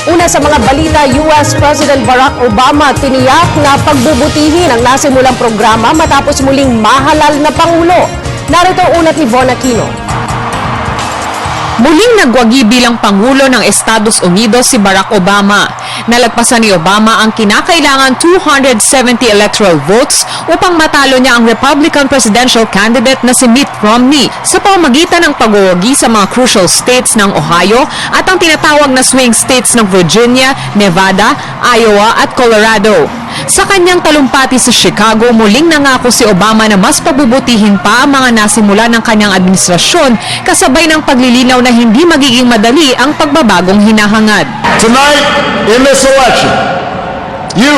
Una sa mga balita, US President Barack Obama tiniyak na pagbubutihin ang nasimulang programa matapos muling mahalal na Pangulo. Narito ang ulat ni Von Aquino. Muling nagwagi bilang Pangulo ng Estados Unidos si Barack Obama. Nalagpasan ni Obama ang kinakailangan 270 electoral votes upang matalo niya ang Republican presidential candidate na si Mitt Romney sa pamamagitan ng pagwawagi sa mga crucial states ng Ohio at ang tinatawag na swing states ng Virginia, Nevada, Iowa at Colorado. Sa kanyang talumpati sa Chicago, muling nangako si Obama na mas pabubutihin pa ang mga nasimula ng kanyang administrasyon kasabay ng paglilinaw na hindi magiging madali ang pagbabagong hinahangad. Tonight, in this election, you,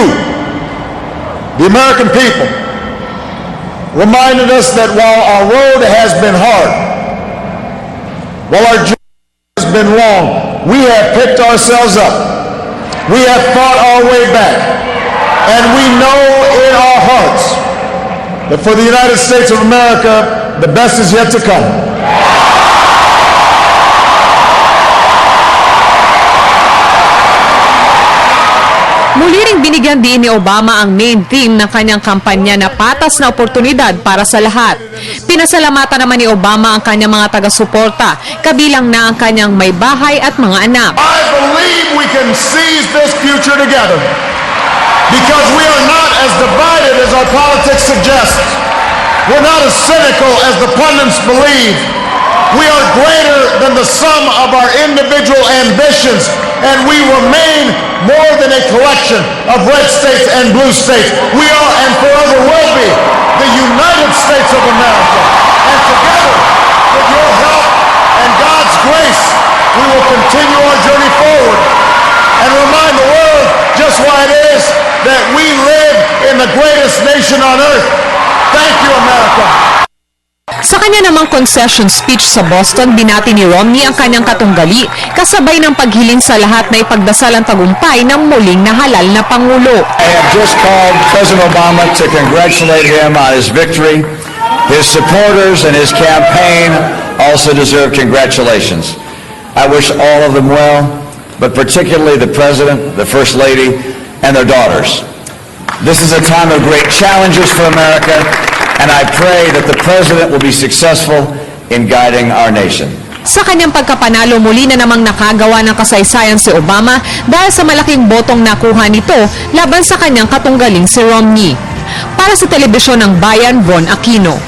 the American people, reminded us that while our road has been hard, while our journey has been long, we have picked ourselves up. We have fought our way back. And we know in our hearts that for the United States of America, the best is yet to come. Muli ring binigyan din ni Obama ang main theme ng kanyang kampanya na patas na oportunidad para sa lahat. Pinasalamatan naman ni Obama ang kanyang mga taga-suporta, kabilang na ang kanyang may bahay at mga anak. I believe we can seize this future together. Because we are not as divided as our politics suggests. We're not as cynical as the pundits believe. We are greater than the sum of our individual ambitions, and we remain more than a collection of red states and blue states. We are and forever will be the United States of America. And together, with your help and God's grace, we will continue our journey forward and remind the world just why it is that we live in the greatest nation on earth. Thank you, America. Sa kanya namang concession speech sa Boston, binati ni Romney ang kanyang katunggali kasabay ng paghiling sa lahat na ipagdasal ang tagumpay ng muling nahalal na Pangulo. I have just called President Obama to congratulate him on his victory. His supporters and his campaign also deserve congratulations. I wish all of them well, but particularly the President, the First Lady, and their daughters. This is a time of great challenges for America, and I pray that the President will be successful in guiding our nation. Sa kanyang pagkapanalo, muli na namang nakagawa ng kasaysayan si Obama dahil sa malaking botong nakuha nito laban sa kanyang katunggaling si Romney. Para sa Telebisyon ng Bayan, Von Aquino.